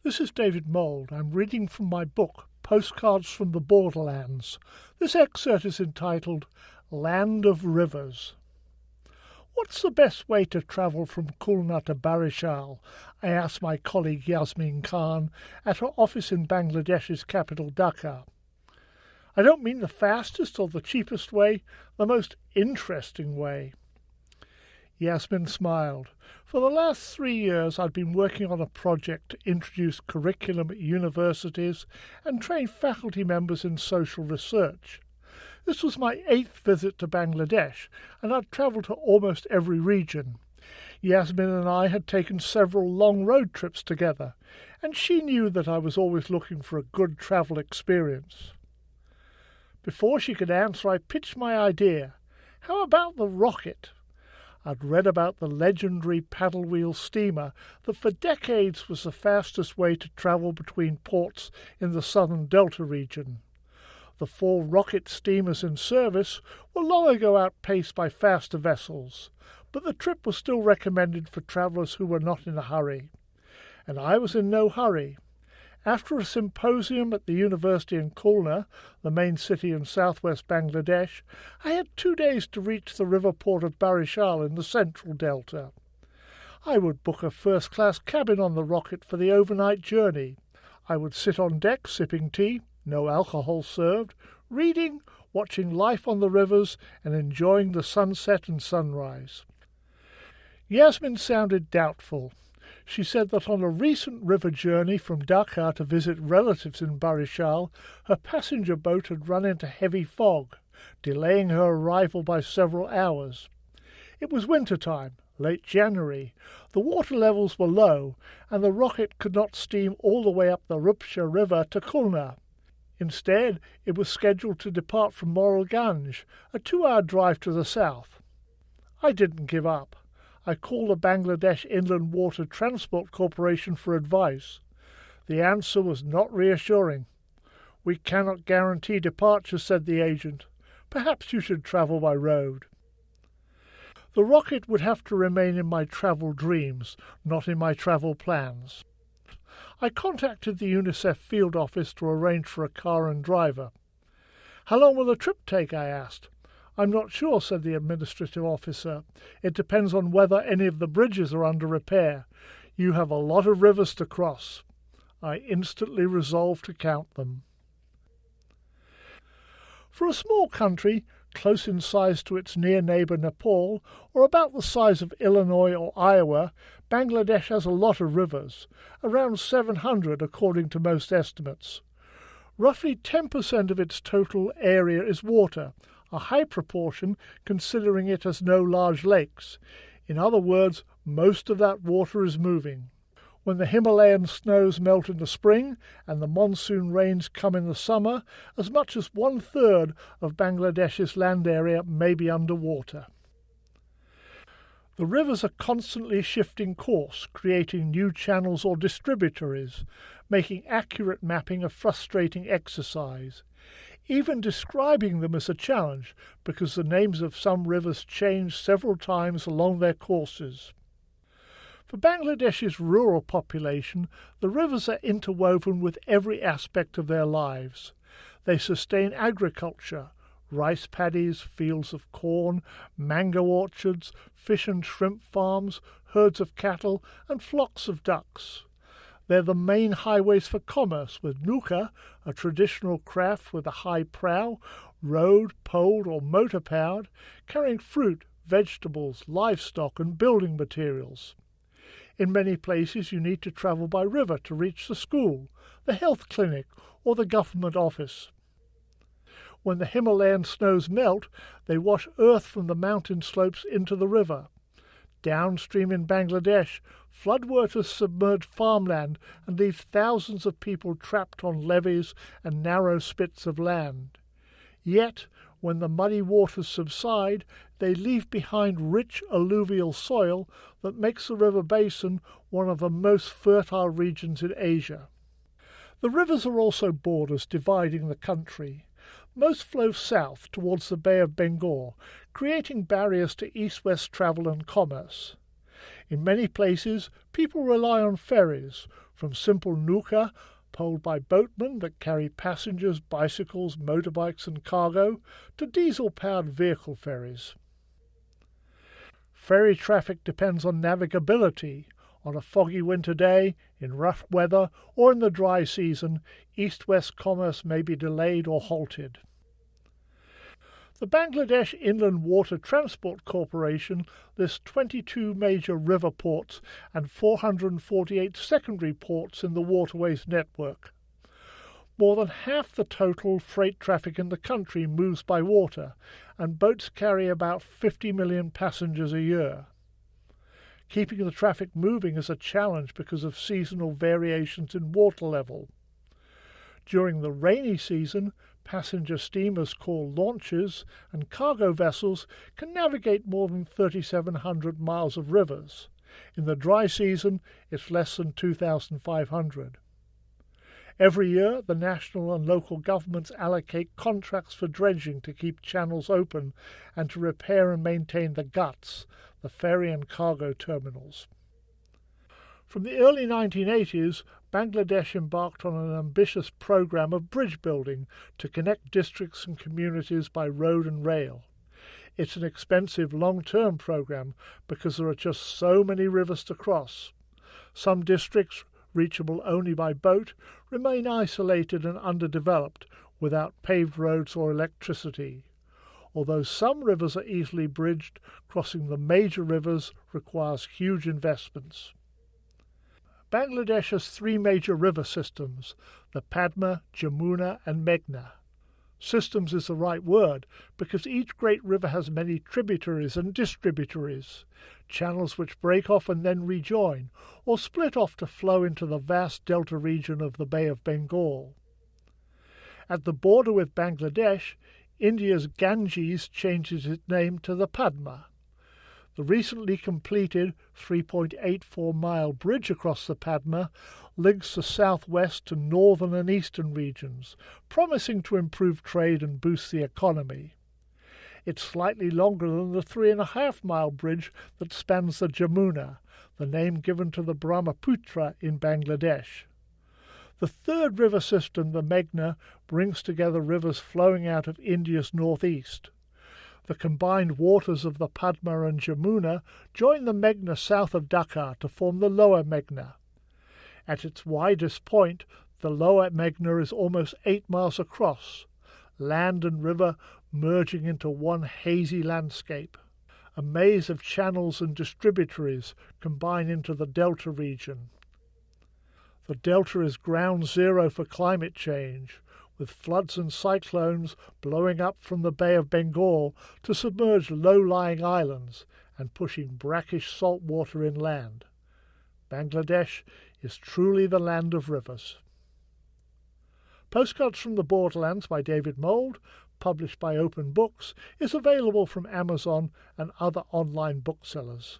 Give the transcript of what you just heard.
This is David Mould. I'm reading from my book, Postcards from the Borderlands. This excerpt is entitled Land of Rivers. What's the best way to travel from Khulna to Barishal? I asked my colleague Yasmin Khan at her office in Bangladesh's capital Dhaka. I don't mean the fastest or the cheapest way, the most interesting way. Yasmin smiled. For the last 3 years I'd been working on a project to introduce curriculum at universities and train faculty members in social research. This was my 8th visit to Bangladesh, and I'd travelled to almost every region. Yasmin and I had taken several long road trips together, and she knew that I was always looking for a good travel experience. Before she could answer, I pitched my idea. How about the rocket? I'd read about the legendary paddle-wheel steamer that for decades was the fastest way to travel between ports in the southern Delta region. The 4 rocket steamers in service were long ago outpaced by faster vessels, but the trip was still recommended for travellers who were not in a hurry. And I was in no hurry. After a symposium at the university in Khulna, the main city in southwest Bangladesh, I had 2 days to reach the river port of Barishal in the central delta. I would book a first-class cabin on the rocket for the overnight journey. I would sit on deck sipping tea, no alcohol served, reading, watching life on the rivers, and enjoying the sunset and sunrise. Yasmin sounded doubtful. She said that on a recent river journey from Dhaka to visit relatives in Barishal, her passenger boat had run into heavy fog, delaying her arrival by several hours. It was winter time, late January. The water levels were low, and the rocket could not steam all the way up the Rupsha River to Khulna. Instead, it was scheduled to depart from Moralganj, a 2-hour drive to the south. I didn't give up. I called the Bangladesh Inland Water Transport Corporation for advice. The answer was not reassuring. "We cannot guarantee departure," said the agent. "Perhaps you should travel by road." The rocket would have to remain in my travel dreams, not in my travel plans. I contacted the UNICEF field office to arrange for a car and driver. "How long will the trip take?" I asked. "I'm not sure," said the administrative officer. "It depends on whether any of the bridges are under repair. You have a lot of rivers to cross." I instantly resolved to count them. For a small country, close in size to its near neighbour Nepal, or about the size of Illinois or Iowa, Bangladesh has a lot of rivers, around 700 according to most estimates. Roughly 10% of its total area is water, a high proportion considering it has no large lakes. In other words, most of that water is moving. When the Himalayan snows melt in the spring and the monsoon rains come in the summer, as much as 1/3 of Bangladesh's land area may be underwater. The rivers are constantly shifting course, creating new channels or distributaries, making accurate mapping a frustrating exercise. Even describing them is a challenge because the names of some rivers change several times along their courses. For Bangladesh's rural population, the rivers are interwoven with every aspect of their lives. They sustain agriculture, rice paddies, fields of corn, mango orchards, fish and shrimp farms, herds of cattle, and flocks of ducks. They're the main highways for commerce, with nuka, a traditional craft with a high prow, rowed, poled, or motor-powered, carrying fruit, vegetables, livestock, and building materials. In many places you need to travel by river to reach the school, the health clinic, or the government office. When the Himalayan snows melt, they wash earth from the mountain slopes into the river. Downstream in Bangladesh, floodwaters submerge farmland and leave thousands of people trapped on levees and narrow spits of land. Yet, when the muddy waters subside, they leave behind rich alluvial soil that makes the river basin one of the most fertile regions in Asia. The rivers are also borders dividing the country. Most flow south towards the Bay of Bengal, creating barriers to east-west travel and commerce. In many places, people rely on ferries, from simple nuka, poled by boatmen that carry passengers, bicycles, motorbikes and cargo, to diesel-powered vehicle ferries. Ferry traffic depends on navigability. On a foggy winter day, in rough weather, or in the dry season, east-west commerce may be delayed or halted. The Bangladesh Inland Water Transport Corporation lists 22 major river ports and 448 secondary ports in the waterways network. More than half the total freight traffic in the country moves by water, and boats carry about 50 million passengers a year. Keeping the traffic moving is a challenge because of seasonal variations in water level. During the rainy season, passenger steamers called launches and cargo vessels can navigate more than 3,700 miles of rivers. In the dry season, it's less than 2,500. Every year, the national and local governments allocate contracts for dredging to keep channels open and to repair and maintain the guts, the ferry and cargo terminals. From the early 1980s, Bangladesh embarked on an ambitious program of bridge building to connect districts and communities by road and rail. It's an expensive long-term program because there are just so many rivers to cross. Some districts, reachable only by boat, remain isolated and underdeveloped, without paved roads or electricity. Although some rivers are easily bridged, crossing the major rivers requires huge investments. Bangladesh has three major river systems, the Padma, Jamuna and Meghna. Systems is the right word, because each great river has many tributaries and distributaries, channels which break off and then rejoin, or split off to flow into the vast delta region of the Bay of Bengal. At the border with Bangladesh, India's Ganges changes its name to the Padma. The recently completed 3.84-mile bridge across the Padma links the southwest to northern and eastern regions, promising to improve trade and boost the economy. It's slightly longer than the 3.5-mile bridge that spans the Jamuna, the name given to the Brahmaputra in Bangladesh. The third river system, the Meghna, brings together rivers flowing out of India's northeast. The combined waters of the Padma and Jamuna join the Meghna south of Dhaka to form the lower Meghna. At its widest point, the lower Meghna is almost 8 miles across, land and river merging into one hazy landscape. A maze of channels and distributaries combine into the delta region. The delta is ground zero for climate change, with floods and cyclones blowing up from the Bay of Bengal to submerge low-lying islands and pushing brackish salt water inland. Bangladesh is truly the land of rivers. Postcards from the Borderlands by David Mould, published by Open Books, is available from Amazon and other online booksellers.